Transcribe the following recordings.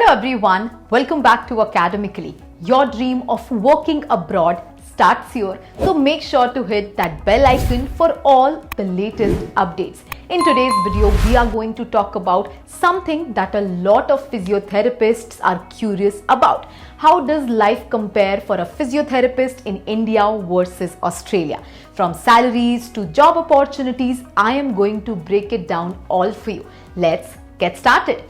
Hello everyone, welcome back to Academically. Your dream of working abroad starts here, so make sure to hit that bell icon for all the latest updates. In today's video, we are going to talk about something that a lot of physiotherapists are curious about. How does life compare for a physiotherapist in India versus Australia? From salaries to job opportunities, I am going to break it down all for you. Let's get started.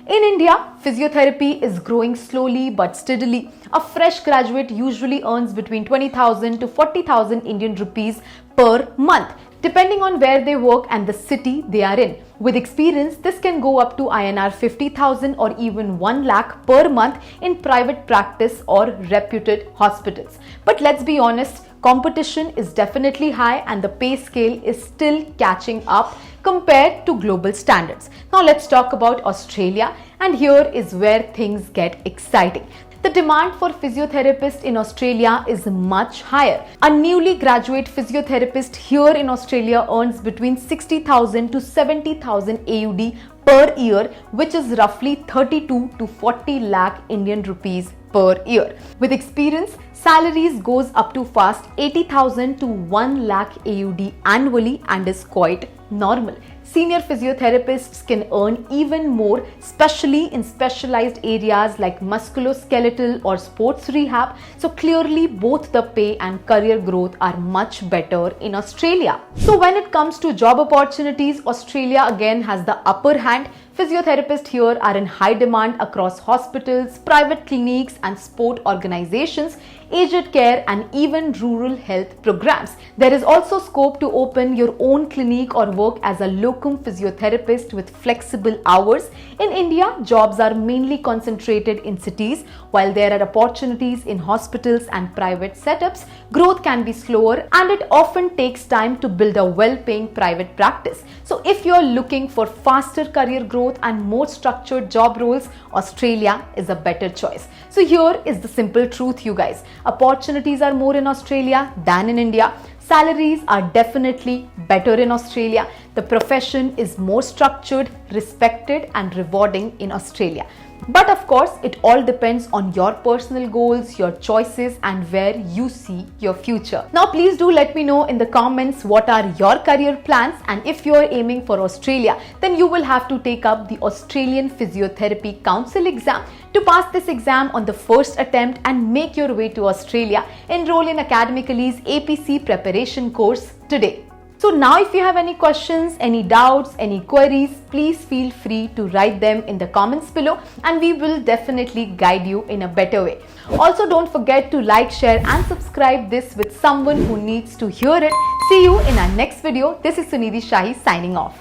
In India, physiotherapy is growing slowly but steadily. A fresh graduate usually earns between 20,000 to 40,000 Indian rupees per month, depending on where they work and the city they are in. With experience, this can go up to INR 50,000 or even 1 lakh per month in private practice or reputed hospitals. But let's be honest, competition is definitely high and the pay scale is still catching up compared to global standards. Now let's talk about Australia, and here is where things get exciting. The demand for physiotherapists in Australia is much higher. A newly graduate physiotherapist here in Australia earns between 60,000 to 70,000 AUD per year, which is roughly 32 to 40 lakh Indian rupees per year. With experience, salaries goes up to fast 80,000 to 1 lakh AUD annually and is quite normal. Senior physiotherapists can earn even more, especially in specialized areas like musculoskeletal or sports rehab. So clearly both the pay and career growth are much better in Australia. So when it comes to job opportunities, Australia again has the upper hand. Physiotherapists here are in high demand across hospitals, private clinics and sport organizations, aged care and even rural health programs. There is also scope to open your own clinic or work as a locum physiotherapist with flexible hours. In India, jobs are mainly concentrated in cities. While there are opportunities in hospitals and private setups, growth can be slower and it often takes time to build a well-paying private practice. So if you're looking for faster career growth and more structured job roles, Australia is a better choice. So here is the simple truth, you guys. Opportunities are more in Australia than in India. Salaries are definitely better in Australia. The profession is more structured, respected and rewarding in Australia. But of course, it all depends on your personal goals, your choices and where you see your future. Now please do let me know in the comments what are your career plans, and if you are aiming for Australia, then you will have to take up the Australian Physiotherapy Council exam. To pass this exam on the first attempt and make your way to Australia, enroll in Academically's APC preparation course today. So now if you have any questions, any doubts, any queries, please feel free to write them in the comments below and we will definitely guide you in a better way. Also don't forget to like, share and subscribe this with someone who needs to hear it. See you in our next video. This is Sunidhi signing off.